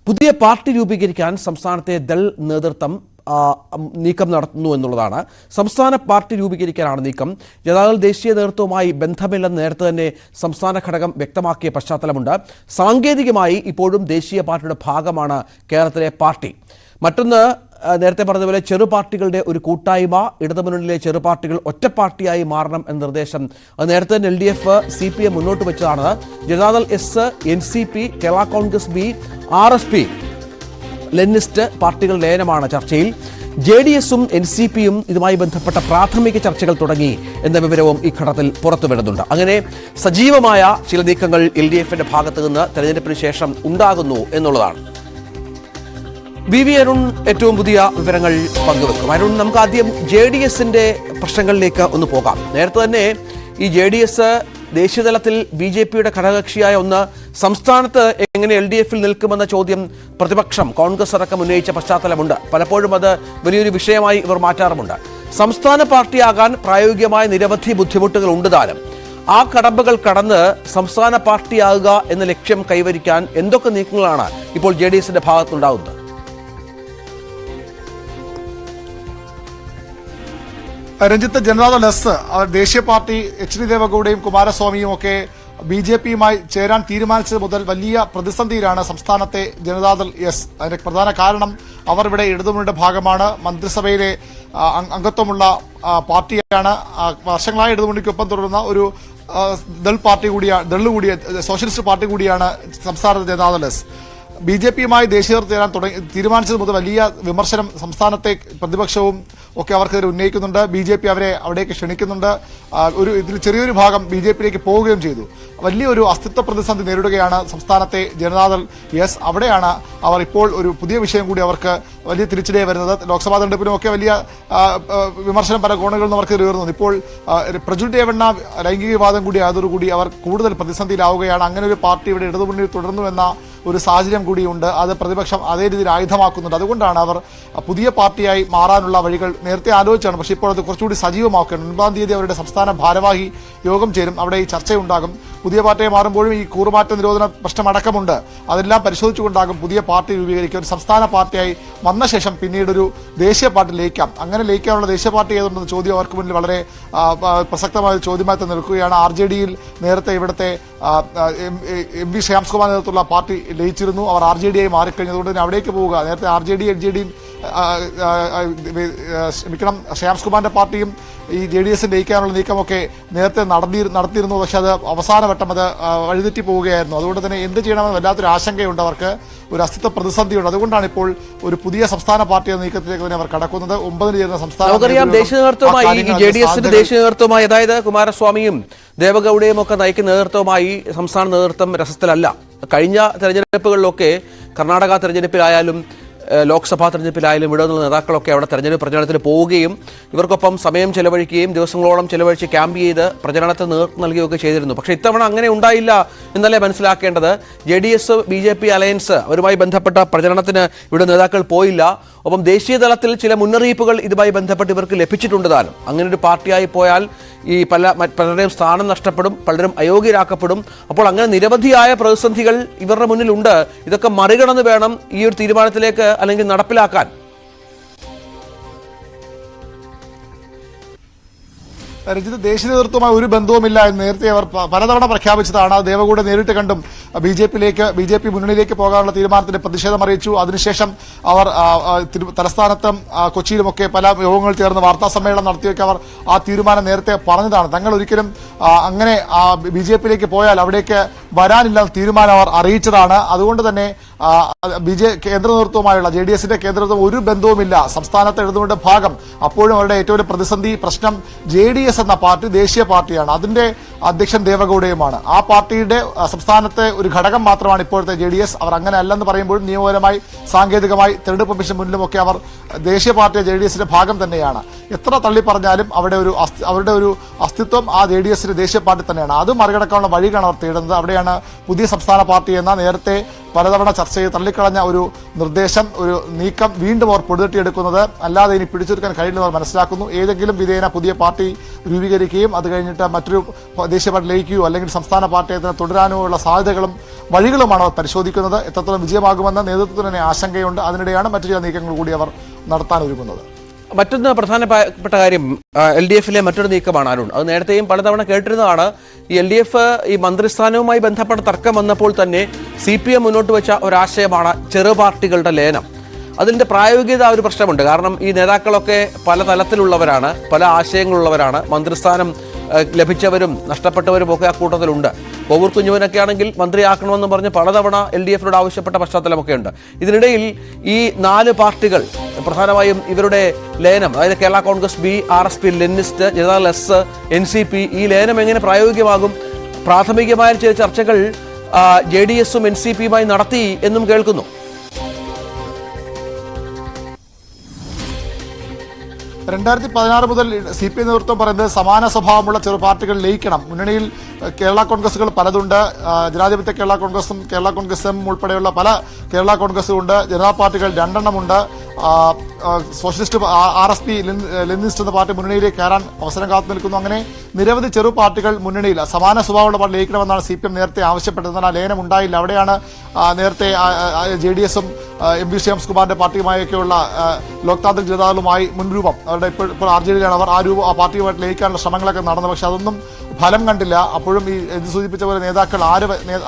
പുതിയ പാർട്ടി രൂപീകരിക്കാൻ സംസ്ഥാനത്തെ ദൾ നേതൃത്വം നീക്കം നടത്തുന്നു എന്നുള്ളതാണ്. സംസ്ഥാന പാർട്ടി രൂപീകരിക്കാനാണ് നീക്കം. ജനതാദൾ ദേശീയ നേതൃത്വവുമായി ബന്ധമില്ലെന്ന് നേരത്തെ തന്നെ സംസ്ഥാന ഘടകം വ്യക്തമാക്കിയ പശ്ചാത്തലമുണ്ട്. സാങ്കേതികമായി ഇപ്പോഴും ദേശീയ പാർട്ടിയുടെ ഭാഗമാണ് കേരളത്തിലെ പാർട്ടി. മറ്റൊന്ന്, നേരത്തെ പറഞ്ഞതുപോലെ ചെറു പാർട്ടികളുടെ ഒരു കൂട്ടായ്മ, ഇടതുമുന്നണിയിലെ ചെറു പാർട്ടികൾ ഒറ്റ പാർട്ടിയായി മാറണം എന്ന നിർദ്ദേശം അത് നേരത്തെ തന്നെ LDF CPM മുന്നോട്ട് വെച്ചതാണ്. Janata Dal S, NCP, Kerala Congress B, RSP, Leninist പാർട്ടികൾ ലയനമാണ് ചർച്ചയിൽ. JDS-ഉം NCP-യും ഇതുമായി ബന്ധപ്പെട്ട പ്രാഥമിക ചർച്ചകൾ തുടങ്ങി എന്ന വിവരവും ഈ ഘട്ടത്തിൽ പുറത്തു വരുന്നുണ്ട്. അങ്ങനെ സജീവമായ ചില നീക്കങ്ങൾ LDF-ന്റെ ഭാഗത്തു നിന്ന് തെരഞ്ഞെടുപ്പിന് ശേഷം ഉണ്ടാകുന്നു എന്നുള്ളതാണ്. VV അരുൺ ഏറ്റവും പുതിയ വിവരങ്ങൾ പങ്കുവെക്കും. അരുൺ, നമുക്ക് ആദ്യം JDS-ന്റെ പ്രശ്നങ്ങളിലേക്ക് ഒന്ന് പോകാം. നേരത്തെ തന്നെ ഈ JDS ദേശീയതലത്തിൽ BJP-യുടെ ഘടകകക്ഷിയായ ഒന്ന് സംസ്ഥാനത്ത് എങ്ങനെ LDF-ൽ നിൽക്കുമെന്ന ചോദ്യം പ്രതിപക്ഷം, കോൺഗ്രസ് അടക്കം ഉന്നയിച്ച പശ്ചാത്തലമുണ്ട്. പലപ്പോഴും അത് വലിയൊരു വിഷയമായി ഇവർ മാറ്റാറുമുണ്ട്. സംസ്ഥാന പാർട്ടിയാകാൻ പ്രായോഗികമായ നിരവധി ബുദ്ധിമുട്ടുകൾ ഉണ്ട് താനും. ആ കടമ്പകൾ കടന്ന് സംസ്ഥാന പാർട്ടിയാകുക എന്ന ലക്ഷ്യം കൈവരിക്കാൻ എന്തൊക്കെ നീക്കങ്ങളാണ് ഇപ്പോൾ JDS-ന്റെ ഭാഗത്തുണ്ടാകുന്നത്? രഞ്ജിത്ത്, ജനതാദൾ എസ് ദേശീയ പാർട്ടി HD ദേവഗൌഡയും കുമാരസ്വാമിയും ഒക്കെ BJP-യുമായി ചേരാൻ തീരുമാനിച്ചത് മുതൽ വലിയ പ്രതിസന്ധിയിലാണ് സംസ്ഥാനത്തെ ജനതാദൾ എസ്. അതിന്റെ പ്രധാന കാരണം അവർ ഇവിടെ ഇടതുമുന്നണിയുടെ ഭാഗമാണ്, മന്ത്രിസഭയിലെ അംഗത്വമുള്ള പാർട്ടിയാണ്, വർഷങ്ങളായി ഇടതുമുന്നണിക്കൊപ്പം തുടരുന്ന ഒരു ദൾ സോഷ്യലിസ്റ്റ് പാർട്ടി കൂടിയാണ് സംസ്ഥാനത്തെ ജനതാദൾ എസ്. BJP-യുമായി ദേശീയ ചേരാൻ തീരുമാനിച്ചത് മുതൽ വലിയ വിമർശനം സംസ്ഥാനത്തെ പ്രതിപക്ഷവും ഒക്കെ അവർക്കെതിരെ ഉന്നയിക്കുന്നുണ്ട്. BJP അവരെ അവിടേക്ക് ക്ഷണിക്കുന്നുണ്ട്. ഇതിൽ ചെറിയൊരു ഭാഗം BJP-യിലേക്ക് പോവുകയും ചെയ്തു. വലിയൊരു അസ്തിത്വ പ്രതിസന്ധി നേരിടുകയാണ് സംസ്ഥാനത്തെ ജനതാദൾ എസ്. അവിടെയാണ് അവർ ഇപ്പോൾ ഒരു പുതിയ വിഷയം കൂടി അവർക്ക് വലിയ തിരിച്ചടിയായി വരുന്നത്. ലോക്സഭാ തെരഞ്ഞെടുപ്പിനും ഒക്കെ വലിയ വിമർശനം പല കോണുകളിൽ നിന്ന് അവർക്ക് ഉയർന്നു. ഇപ്പോൾ പ്രജുൽ രേവണ്ണ ലൈംഗിക വിവാദം കൂടി ആയതോടുകൂടി അവർ കൂടുതൽ പ്രതിസന്ധിയിലാവുകയാണ്. അങ്ങനെ ഒരു പാർട്ടി ഇവിടെ ഇടതുമുന്നണിയിൽ തുടർന്നു എന്ന ഒരു സാഹചര്യം കൂടിയുണ്ട്. അത് പ്രതിപക്ഷം അതേ രീതിയിൽ ആയുധമാക്കുന്നുണ്ട്. അതുകൊണ്ടാണ് അവർ പുതിയ പാർട്ടിയായി മാറാനുള്ള വഴികൾ നേരത്തെ ആലോചിച്ചാണ്. പക്ഷേ ഇപ്പോൾ അത് കുറച്ചുകൂടി സജീവമാക്കുകയാണ്. 9-ാം തീയതി അവരുടെ സംസ്ഥാന ഭാരവാഹി യോഗം ചേരും. അവിടെ ഈ ചർച്ചയുണ്ടാകും. പുതിയ പാർട്ടിയായി മാറുമ്പോഴും ഈ കൂറുമാറ്റ നിരോധന പ്രശ്നമടക്കമുണ്ട്. അതെല്ലാം പരിശോധിച്ചുകൊണ്ടാകും പുതിയ പാർട്ടി രൂപീകരിക്കുക. ഒരു സംസ്ഥാന പാർട്ടിയായി വന്ന ശേഷം പിന്നീട് ഒരു ദേശീയ പാർട്ടി ലയിക്കാം. അങ്ങനെ ലയിക്കാനുള്ള ദേശീയ പാർട്ടി ഏതുണ്ടെന്ന ചോദ്യം അവർക്ക് മുന്നിൽ വളരെ പ്രസക്തമായ ചോദ്യമായി തന്നെ നിൽക്കുകയാണ്. RJD-യിൽ നേരത്തെ ഇവിടുത്തെ MV ശ്യാംസ്കുമാർ നേതൃത്വമുള്ള പാർട്ടി ലയിച്ചിരുന്നു. അവർ RJD-ആയി മാറിക്കഴിഞ്ഞതുകൊണ്ട് തന്നെ അവിടേക്ക് പോവുക. നേരത്തെ RJD, LJD-യും ശ്യാംസ്കുമാറിന്റെ പാർട്ടിയും ഈ JDS-ന്റെ ലയിക്കാനുള്ള നീക്കമൊക്കെ നേരത്തെ നടത്തിയിരുന്നു. പക്ഷെ അത് അവസാന വട്ടം അത് വഴിതെറ്റി പോവുകയായിരുന്നു. അതുകൊണ്ട് തന്നെ എന്ത് ചെയ്യണമെന്ന് വല്ലാത്തൊരു ആശങ്കയുണ്ട് അവർക്ക്, ഒരു അസ്തിത്വ പ്രതിസന്ധിയുണ്ട്. അതുകൊണ്ടാണ് ഇപ്പോൾ ഒരു പുതിയ സംസ്ഥാന പാർട്ടി നീക്കത്തിലേക്ക് തന്നെ അവർ കടക്കുന്നത്. 9-ന് ചേരുന്ന സംസ്ഥാന ദേശീയ നേതൃത്വമായി, അതായത് കുമാരസ്വാമിയും ദേവഗൌഡയും ഒക്കെ നയിക്കുന്ന നേതൃത്വമായി സംസ്ഥാന നേതൃത്വം രസത്തിലല്ല. കഴിഞ്ഞ തെരഞ്ഞെടുപ്പുകളിലൊക്കെ കർണാടക തെരഞ്ഞെടുപ്പിലായാലും ലോക്സഭാ തെരഞ്ഞെടുപ്പിലായാലും ഇവിടെ നിന്നുള്ള നേതാക്കളൊക്കെ അവിടെ തെരഞ്ഞെടുപ്പ് പ്രചരണത്തിന് പോവുകയും ഇവർക്കൊപ്പം സമയം ചെലവഴിക്കുകയും ദിവസങ്ങളോളം ചെലവഴിച്ച് ക്യാമ്പ് ചെയ്ത് പ്രചരണത്തിന് നേതൃത്വം നൽകുകയൊക്കെ ചെയ്തിരുന്നു. പക്ഷേ ഇത്തവണ അങ്ങനെ ഉണ്ടായില്ല എന്നല്ലേ മനസ്സിലാക്കേണ്ടത്. JDS BJP അലയൻസ് അവരുമായി ബന്ധപ്പെട്ട പ്രചരണത്തിന് ഇവിടെ നേതാക്കൾ പോയില്ല. ഒപ്പം ദേശീയ തലത്തിൽ ചില മുന്നറിയിപ്പുകൾ ഇതുമായി ബന്ധപ്പെട്ട് ഇവർക്ക് ലഭിച്ചിട്ടുണ്ട് താനും. അങ്ങനെ ഒരു പാർട്ടിയായി പോയാൽ ഈ പലരുടെയും സ്ഥാനം നഷ്ടപ്പെടും, പലരും അയോഗ്യരാക്കപ്പെടും. അപ്പോൾ അങ്ങനെ നിരവധിയായ പ്രതിസന്ധികൾ ഇവരുടെ മുന്നിലുണ്ട്. ഇതൊക്കെ മറികടന്ന് വേണം ഈ ഒരു തീരുമാനത്തിലേക്ക് അല്ലെങ്കിൽ നടപ്പിലാക്കാൻ. രഞ്ജിത്ത്, ദേശീയ നേതൃത്വമായി ഒരു ബന്ധവുമില്ല എന്ന് നേരത്തെ അവർ പലതവണ പ്രഖ്യാപിച്ചതാണ്. ദേവഗൌഡ നേരിട്ട് കണ്ടും BJP മുന്നണിയിലേക്ക് പോകാനുള്ള തീരുമാനത്തിന്റെ പ്രതിഷേധം അറിയിച്ചു. അതിനുശേഷം അവർ തലസ്ഥാനത്തും കൊച്ചിയിലുമൊക്കെ പല യോഗങ്ങൾ ചേർന്ന് വാർത്താ സമ്മേളനം നടത്തിയൊക്കെ അവർ ആ തീരുമാനം നേരത്തെ പറഞ്ഞതാണ്. തങ്ങൾ ഒരിക്കലും അങ്ങനെ BJP-യിലേക്ക് പോയാൽ അവിടേക്ക് വരാനില്ലെന്ന തീരുമാനം അവർ അറിയിച്ചതാണ്. അതുകൊണ്ട് തന്നെ കേന്ദ്ര നേതൃത്വമായുള്ള JDS-ന്റെ കേന്ദ്ര നേതൃത്വം ഒരു ബന്ധവുമില്ല. സംസ്ഥാനത്തെ ഇടതുമുന്നണിയുടെ ഭാഗം. അപ്പോഴും അവരുടെ ഏറ്റവും വലിയ പ്രതിസന്ധി പ്രശ്നം JDS എന്ന പാർട്ടി ദേശീയ പാർട്ടിയാണ്. അതിന്റെ അധ്യക്ഷൻ ദേവഗൌഡയുമാണ്. ആ പാർട്ടിയുടെ സംസ്ഥാനത്തെ ഒരു ഘടകം മാത്രമാണ് ഇപ്പോഴത്തെ JDS. അവർ അങ്ങനെ അല്ലെന്ന് പറയുമ്പോഴും നിയമപരമായി സാങ്കേതികമായി തെരഞ്ഞെടുപ്പ് കമ്മീഷൻ മുന്നിലുമൊക്കെ അവർ ദേശീയ പാർട്ടി JDS-ന്റെ ഭാഗം തന്നെയാണ്. എത്ര തള്ളി പറഞ്ഞാലും അവരുടെ ഒരു അസ്തിത്വം ആ JDS-ന്റെ ദേശീയ പാർട്ടി തന്നെയാണ്. അത് മറികടക്കാനുള്ള വഴികളാണ് അവർ തേടുന്നത്. അവിടെയാണ് പുതിയ സംസ്ഥാന പാർട്ടി എന്ന നേരത്തെ പലതവണ ചർച്ച ചെയ്ത് തള്ളിക്കളഞ്ഞ ഒരു നിർദ്ദേശം, ഒരു നീക്കം വീണ്ടും അവർ പൊടുതട്ടിയെടുക്കുന്നത് അല്ലാതെ ഇനി പിടിച്ചെടുക്കാൻ കഴിയില്ലെന്ന് മനസ്സിലാക്കുന്നു. ഏതെങ്കിലും വിധേന പുതിയ പാർട്ടി രൂപീകരിക്കുകയും അത് കഴിഞ്ഞിട്ട് മറ്റൊരു ദേശീയ പാർട്ടി ലയിക്കുകയോ അല്ലെങ്കിൽ സംസ്ഥാന പാർട്ടി അതിനെ തുടരാനോ ഉള്ള സാധ്യതകളും വഴികളുമാണ് അവർ പരിശോധിക്കുന്നത്. എത്രത്തോളം വിജയമാകുമെന്ന് നേതൃത്വത്തിന് തന്നെ ആശങ്കയുണ്ട്. അതിനിടെയാണ് മറ്റു ചില നീക്കങ്ങൾ കൂടി അവർ നടത്താനൊരുങ്ങുന്നത്. മറ്റൊന്ന് പ്രധാനപ്പെട്ട കാര്യം LDF-ലെ മറ്റൊരു നീക്കമാണ് അരുൺ. അത് നേരത്തെയും പലതവണ കേട്ടിരുന്നതാണ്. ഈ LDF ഈ മന്ത്രിസ്ഥാനവുമായി ബന്ധപ്പെട്ട തർക്കം വന്നപ്പോൾ തന്നെ CPM മുന്നോട്ട് വെച്ച ഒരാശയമാണ് ചെറു പാർട്ടികളുടെ ലയനം. അതിൻ്റെ പ്രായോഗികത ഒരു പ്രശ്നമുണ്ട്. കാരണം ഈ നേതാക്കളൊക്കെ പല തലത്തിലുള്ളവരാണ്, പല ആശയങ്ങളുള്ളവരാണ്. മന്ത്രിസ്ഥാനം ലഭിച്ചവരും നഷ്ടപ്പെട്ടവരും ഒക്കെ ആ കൂട്ടത്തിലുണ്ട്. കോവൂർ കുഞ്ഞുമനൊക്കെ ആണെങ്കിൽ മന്ത്രിയാക്കണമെന്ന് പറഞ്ഞ് പലതവണ LDF-നോട് ആവശ്യപ്പെട്ട പശ്ചാത്തലമൊക്കെ ഉണ്ട്. ഇതിനിടയിൽ ഈ 4 പാർട്ടികൾ പ്രധാനമായും ഇവരുടെ ലയനം, അതായത് Kerala Congress B, RSP, Leninist, Janata Dal S, NCP, ഈ ലയനം എങ്ങനെ പ്രായോഗികമാകും? പ്രാഥമികമായ ചില ചർച്ചകൾ JDS-ഉം NCP-യുമായി നടത്തി എന്നും കേൾക്കുന്നു. 2016 മുതൽ CPI നേതൃത്വം പറയുന്നത് സമാന സ്വഭാവമുള്ള ചെറു പാർട്ടികൾ ലയിക്കണം. മുന്നണിയിൽ കേരള കോൺഗ്രസുകൾ പലതുണ്ട്. ജനാധിപത്യ കേരള കോൺഗ്രസും കേരള കോൺഗ്രസ് എം ഉൾപ്പെടെയുള്ള പല കേരള കോൺഗ്രസും ഉണ്ട്. ജനതാ പാർട്ടികൾ 2 എണ്ണമുണ്ട്. സോഷ്യലിസ്റ്റ് RSP, ലെനിനിസ്റ്റ് എന്ന പാർട്ടി മുന്നണിയിലേക്ക് കയറാൻ അവസരം കാത്തു നിൽക്കുന്നു. അങ്ങനെ നിരവധി ചെറു പാർട്ടികൾ മുന്നണിയിൽ സമാന സ്വഭാവമുള്ള പാർട്ടി ലയിക്കണമെന്നാണ് CPM നേരത്തെ ആവശ്യപ്പെട്ടത്. എന്നാൽ ആ ലയനം ഉണ്ടായില്ല. അവിടെയാണ് നേരത്തെ JDS-ഉം MP ശ്രീനിവാസ് കുമാറിന്റെ പാർട്ടിയുമായൊക്കെയുള്ള ലോക് താന്ത്രിക് ജനതാദളുമായി മുൻരൂപം, അവരുടെ ഇപ്പോൾ RJD-യിലാണ് അവർ, ആ പാർട്ടിയുമായിട്ട് ലയിക്കാനുള്ള ശ്രമങ്ങളൊക്കെ നടന്നു. പക്ഷെ അതൊന്നും ഫലം കണ്ടില്ല. അപ്പോഴും ഈ സൂചിപ്പിച്ച പോലെ നേതാക്കൾ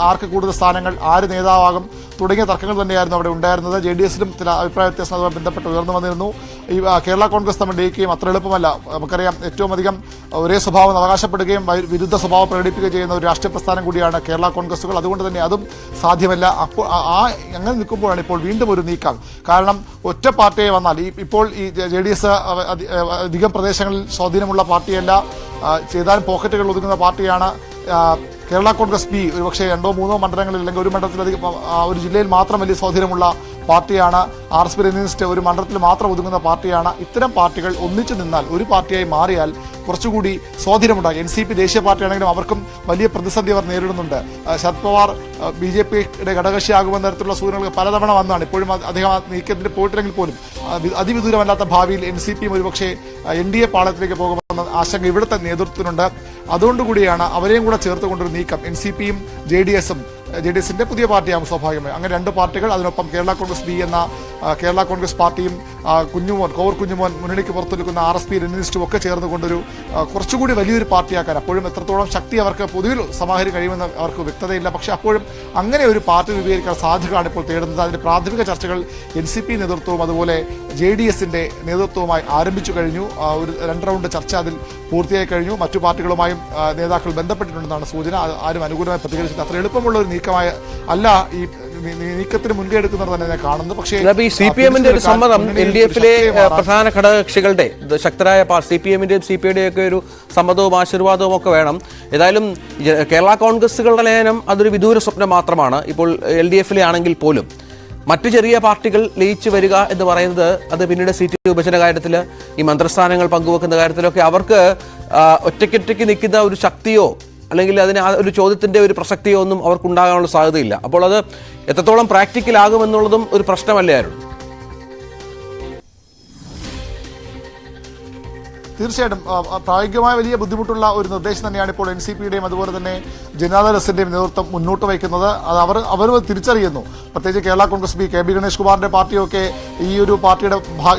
ആർക്ക് കൂടുതൽ സ്ഥാനങ്ങൾ, ആര് നേതാവാകും തുടങ്ങിയ തർക്കങ്ങൾ തന്നെയായിരുന്നു അവിടെ ഉണ്ടായിരുന്നത്. JDS-ലും ചില അഭിപ്രായ വ്യത്യാസം അതുമായി ബന്ധപ്പെട്ട് ഉയർന്നു വന്നിരുന്നു. ഈ കേരള കോൺഗ്രസ് തമ്മിൽ ലയിക്കുകയും അത്ര എളുപ്പമല്ല. നമുക്കറിയാം, ഏറ്റവും അധികം ഒരേ സ്വഭാവം അവകാശപ്പെടുകയും വിരുദ്ധ സ്വഭാവം പ്രകടിപ്പിക്കുകയും ചെയ്യുന്ന ഒരു രാഷ്ട്രീയ പ്രസ്ഥാനം കൂടിയാണ് കേരള കോൺഗ്രസുകൾ. അതുകൊണ്ട് തന്നെ അതും സാധ്യമല്ല. അപ്പോൾ അങ്ങനെ നിൽക്കുമ്പോഴാണ് ഇപ്പോൾ വീണ്ടും ഒരു നീക്കം. കാരണം ഒറ്റ പാർട്ടിയെ വന്നാൽ ഇപ്പോൾ ഈ JDS അധികം പ്രദേശങ്ങളിൽ സ്വാധീനമുള്ള പാർട്ടിയല്ല, ഏതാനും പോക്കറ്റുകൾ ഒതുങ്ങുന്ന പാർട്ടിയാണ്. കേരള കോൺഗ്രസ് B ഒരുപക്ഷെ 2-3 മണ്ഡലങ്ങളിൽ അല്ലെങ്കിൽ ഒരു മണ്ഡലത്തിലധികം ഒരു ജില്ലയിൽ മാത്രം വലിയ സ്വാധീനമുള്ള പാർട്ടിയാണ്. RSP, ലെനിനിസ്റ്റ് ഒരു മണ്ഡലത്തിൽ മാത്രം ഒതുങ്ങുന്ന പാർട്ടിയാണ്. ഇത്തരം പാർട്ടികൾ ഒന്നിച്ചു നിന്നാൽ, ഒരു പാർട്ടിയായി മാറിയാൽ കുറച്ചുകൂടി സ്വാധീനമുണ്ടാകും. NCP ദേശീയ പാർട്ടിയാണെങ്കിലും അവർക്കും വലിയ പ്രതിസന്ധി അവർ നേരിടുന്നുണ്ട്. ശരത് പവാർ BJP-യുടെ ഘടകകക്ഷിയാകുമെന്ന തരത്തിലുള്ള സൂചനകൾ പലതവണ വന്നാണ്. ഇപ്പോഴും അദ്ദേഹം നീക്കത്തിൽ പോയിട്ടില്ലെങ്കിൽ പോലും അതിവിദൂരമല്ലാത്ത ഭാവിയിൽ NCP ഒരുപക്ഷെ NDA പാളയത്തിലേക്ക് പോകുമെന്ന ആശങ്ക ഇവിടുത്തെ നേതൃത്വത്തിനുണ്ട്. അതുകൊണ്ടുകൂടിയാണ് അവരെയും കൂടെ ചേർത്തുകൊണ്ടൊരു നീക്കം. NCP-യും JDS-ന്റെ പുതിയ പാർട്ടിയാകും സ്വാഭാവികമായി. അങ്ങനെ 2 പാർട്ടികൾ, അതിനൊപ്പം കേരള കോൺഗ്രസ് B എന്ന കേരള കോൺഗ്രസ് പാർട്ടിയും കോവൂർ കുഞ്ഞുമോൻ മുന്നണിക്ക് പുറത്തു നിൽക്കുന്ന RSP, ലെനിനിസ്റ്റും ഒക്കെ ചേർന്നുകൊണ്ടൊരു കുറച്ചുകൂടി വലിയൊരു പാർട്ടിയാക്കാൻ, അപ്പോഴും എത്രത്തോളം ശക്തി അവർക്ക് പൊതുവിൽ സമാഹരിക്കാൻ കഴിയുമെന്ന് അവർക്ക് വ്യക്തതയില്ല. പക്ഷേ അപ്പോഴും അങ്ങനെ ഒരു പാർട്ടി രൂപീകരിക്കാൻ സാധ്യതയാണ് ഇപ്പോൾ തേടുന്നത്. അതിന്റെ പ്രാഥമിക ചർച്ചകൾ NCP നേതൃത്വവും അതുപോലെ JDS-ന്റെ നേതൃത്വവുമായി ആരംഭിച്ചു കഴിഞ്ഞു. ഒരു 2 റൗണ്ട് ചർച്ച അതിൽ പൂർത്തിയായി കഴിഞ്ഞു. മറ്റു പാർട്ടികളുമായും നേതാക്കൾ ബന്ധപ്പെട്ടിട്ടുണ്ടെന്നാണ് സൂചന. ആരും അനുകൂലമായി പ്രതികരിച്ചിട്ട് അത്ര എളുപ്പമുള്ള ഒരു നീക്കമായ അല്ല ഈ നീക്കത്തിന് മുൻകൈ എടുക്കുന്നത് തന്നെ കാണുന്നത്. പക്ഷേ CPM-ന്റെ ഒരു സമ്മതം LDF-ലെ പ്രധാന ഘടകകക്ഷികളുടെ ശക്തരായ CPM-ന്റെയും CPI-യുടെയും ഒക്കെ ഒരു സമ്മതവും ആശീർവാദവും ഒക്കെ വേണം. ഏതായാലും കേരള കോൺഗ്രസുകളുടെ ലയനം അതൊരു വിദൂര സ്വപ്നം മാത്രമാണ്. ഇപ്പോൾ LDF-ലെ ആണെങ്കിൽ പോലും മറ്റു ചെറിയ പാർട്ടികൾ ലയിച്ചു വരിക എന്ന് പറയുന്നത് അത് പിന്നീട് സീറ്റ് വിഭജന കാര്യത്തിൽ, ഈ മന്ത്രിസ്ഥാനങ്ങൾ പങ്കുവെക്കുന്ന കാര്യത്തിലൊക്കെ അവർക്ക് ഒറ്റയ്ക്കൊറ്റയ്ക്ക് നിൽക്കുന്ന ഒരു ശക്തിയോ അല്ലെങ്കിൽ അതിന് ഒരു ചോദ്യത്തിൻ്റെ ഒരു പ്രസക്തിയോ ഒന്നും അവർക്കുണ്ടാകാനുള്ള സാധ്യതയില്ല. അപ്പോൾ അത് എത്രത്തോളം പ്രാക്ടിക്കൽ ആകുമെന്നുള്ളതും ഒരു പ്രശ്നമല്ലേ ആയിരുന്നു? തീർച്ചയായിട്ടും പ്രായോഗികമായ വലിയ ബുദ്ധിമുട്ടുള്ള ഒരു നിർദ്ദേശം തന്നെയാണ് ഇപ്പോൾ NCP-യുടെയും അതുപോലെ തന്നെ ജനതാദൾ S-ന്റെയും നേതൃത്വം മുന്നോട്ട് വയ്ക്കുന്നത്. അത് അവർ തിരിച്ചറിയുന്നു. പ്രത്യേകിച്ച് കേരള കോൺഗ്രസ് B, KB ഗണേഷ് കുമാറിന്റെ പാർട്ടിയൊക്കെ ഈ ഒരു പാർട്ടിയുടെ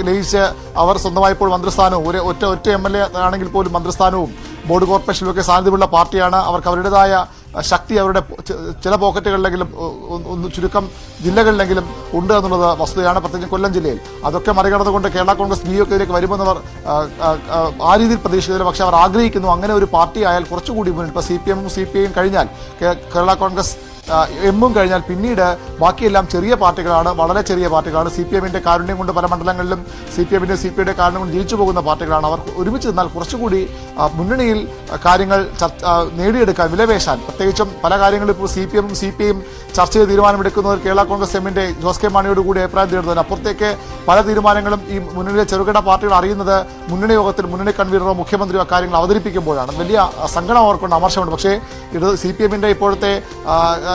ലയിച്ച് അവർ സ്വന്തമായി ഇപ്പോൾ മന്ത്രിസ്ഥാനവും ഒറ്റ MLA ആണെങ്കിൽ പോലും മന്ത്രിസ്ഥാനവും ബോർഡ് കോർപ്പറേഷനിലൊക്കെ സാന്നിധ്യമുള്ള പാർട്ടിയാണ്. അവർക്ക് അവരുടേതായ ശക്തി അവരുടെ ചില പോക്കറ്റുകളിലെങ്കിലും ചുരുക്കം ജില്ലകളിലെങ്കിലും ഉണ്ട് എന്നുള്ളത് വസ്തുതയാണ്. പ്രത്യേകിച്ച് കൊല്ലം ജില്ലയിൽ അതൊക്കെ മറികടന്നുകൊണ്ട് കേരള കോൺഗ്രസ് B ഒക്കെ ഇതിലേക്ക് വരുമെന്നവർ ആ രീതിയിൽ പ്രതീക്ഷിക്കുന്നില്ല. പക്ഷേ അവർ ആഗ്രഹിക്കുന്നു അങ്ങനെ ഒരു പാർട്ടി ആയാൽ കുറച്ചുകൂടി മുന്നിൽ. ഇപ്പോൾ CPM-ഉം CPI-യും കഴിഞ്ഞാൽ കേരള കോൺഗ്രസ് എമ്മും കഴിഞ്ഞാൽ പിന്നീട് ബാക്കിയെല്ലാം ചെറിയ പാർട്ടികളാണ്, വളരെ ചെറിയ പാർട്ടികളാണ്. CPM-ന്റെ കാരുണ്യം കൊണ്ട് പല മണ്ഡലങ്ങളിലും CPM-ന്റെ CPI-യുടെ കാരുണ്യം കൊണ്ട് ജയിച്ചു പോകുന്ന പാർട്ടികളാണ്. അവർ ഒരുമിച്ച് നിന്നാൽ കുറച്ചുകൂടി മുന്നണിയിൽ കാര്യങ്ങൾ നേടിയെടുക്കാൻ, വിലപേശാൻ, പ്രത്യേകിച്ചും പല കാര്യങ്ങളും ഇപ്പോൾ CPM-ഉം CPI-യും ചർച്ച ചെയ്ത് തീരുമാനമെടുക്കുന്നവർ കേരള കോൺഗ്രസ് എമ്മിന്റെ ജോസ് കെ മാണിയോട് കൂടി അഭിപ്രായം തേടുന്നതിന് അപ്പുറത്തേക്ക് പല തീരുമാനങ്ങളും ഈ മുന്നണിയിലെ ചെറുകിട പാർട്ടികൾ അറിയുന്നത് മുന്നണി യോഗത്തിൽ മുന്നണി കൺവീനറോ മുഖ്യമന്ത്രിയോ കാര്യങ്ങൾ അവതരിപ്പിക്കുമ്പോഴാണ്. വലിയ സങ്കടം അവർക്കുണ്ട്, അമർഷമുണ്ട്. പക്ഷേ ഇത് CPM-ന്റെ ഇപ്പോഴത്തെ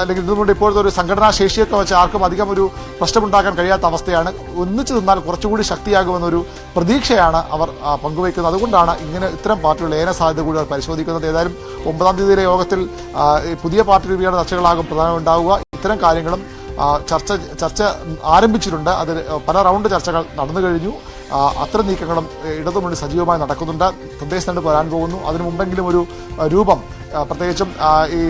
അല്ലെങ്കിൽ ഇതുകൊണ്ട് ഇപ്പോഴത്തെ ഒരു സംഘടനാ ശേഷിയൊക്കെ വെച്ച് ആർക്കും അധികം ഒരു പ്രശ്നമുണ്ടാക്കാൻ കഴിയാത്ത അവസ്ഥയാണ്. ഒന്നിച്ചു നിന്നാൽ കുറച്ചുകൂടി ശക്തിയാകുമെന്നൊരു പ്രതീക്ഷയാണ് അവർ പങ്കുവയ്ക്കുന്നത്. അതുകൊണ്ടാണ് ഇങ്ങനെ ഇത്തരം പാർട്ടികളുടെ ഏന സാധ്യത കൂടി അവർ പരിശോധിക്കുന്നത്. ഏതായാലും 9-ാം തീയതിയിലെ യോഗത്തിൽ പുതിയ പാർട്ടി രൂപീകരണ ചർച്ചകളാകും പ്രധാനം ഉണ്ടാവുക. ഇത്തരം കാര്യങ്ങളും ചർച്ച ആരംഭിച്ചിട്ടുണ്ട്. അതിൽ പല റൗണ്ട് ചർച്ചകൾ നടന്നു കഴിഞ്ഞു. അത്തരം നീക്കങ്ങളും ഇടതുമുന്നണി സജീവമായി നടക്കുന്നുണ്ട്. തദ്ദേശ തെരഞ്ഞെടുപ്പ് വരാൻ പോകുന്നു. അതിനു മുമ്പെങ്കിലും ഒരു രൂപം, പ്രത്യേകിച്ചും ഈ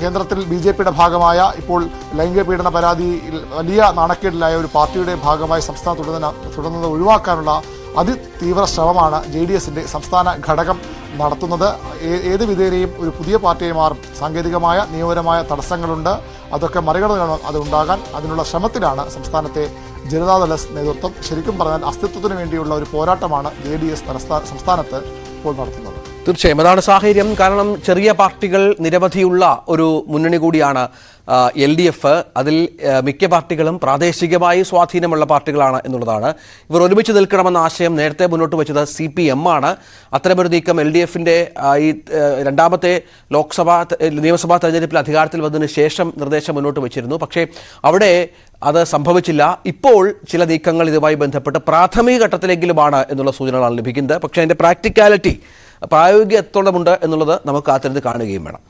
കേന്ദ്രത്തിൽ BJPയുടെ ഭാഗമായ ഇപ്പോൾ ലൈംഗിക പീഡന പരാതിയിൽ വലിയ നാണക്കേടിലായ ഒരു പാർട്ടിയുടെ ഭാഗമായി സംസ്ഥാനം തുടരുന്നത് ഒഴിവാക്കാനുള്ള അതിതീവ്ര ശ്രമമാണ് JDSന്റെ സംസ്ഥാന ഘടകം നടത്തുന്നത്. ഏത് വിധേനയും ഒരു പുതിയ പാർട്ടിയായി മാറും. സാങ്കേതികമായ നിയമപരമായ തടസ്സങ്ങളുണ്ട്. അതൊക്കെ മറികടന്ന് അത് ഉണ്ടാകാൻ അതിനുള്ള ശ്രമത്തിലാണ് സംസ്ഥാനത്തെ ജനതാദൾ എസ് നേതൃത്വം. ശരിക്കും പറഞ്ഞാൽ അസ്തിത്വത്തിന് വേണ്ടിയുള്ള ഒരു പോരാട്ടമാണ് JDS സംസ്ഥാനത്ത് ഇപ്പോൾ നടത്തുന്നത്. തീർച്ചയായും അതാണ് സാഹചര്യം. കാരണം ചെറിയ പാർട്ടികൾ നിരവധിയുള്ള ഒരു മുന്നണി കൂടിയാണ് LDF. അതിൽ മിക്ക പാർട്ടികളും പ്രാദേശികമായി സ്വാധീനമുള്ള പാർട്ടികളാണ് എന്നുള്ളതാണ്. ഇവർ ഒരുമിച്ച് നിൽക്കണമെന്ന ആശയം നേരത്തെ മുന്നോട്ട് വെച്ചത് CPM ആണ്. അത്തരമൊരു നീക്കം LDFന്റെ ഈ രണ്ടാമത്തെ നിയമസഭാ തെരഞ്ഞെടുപ്പിൽ അധികാരത്തിൽ വന്നതിന് ശേഷം നിർദ്ദേശം മുന്നോട്ട് വെച്ചിരുന്നു. പക്ഷേ അവിടെ അത് സംഭവിച്ചില്ല. ഇപ്പോൾ ചില നീക്കങ്ങൾ ഇതുമായി ബന്ധപ്പെട്ട് പ്രാഥമിക ഘട്ടത്തിലെങ്കിലുമാണ് എന്നുള്ള സൂചനകളാണ് ലഭിക്കുന്നത്. പക്ഷേ അതിൻ്റെ പ്രാക്ടിക്കാലിറ്റി പ്രായോഗികത്തോളമുണ്ട് എന്നുള്ളത് നമുക്ക് കാത്തിരുന്ന് കാണുകയും വേണം.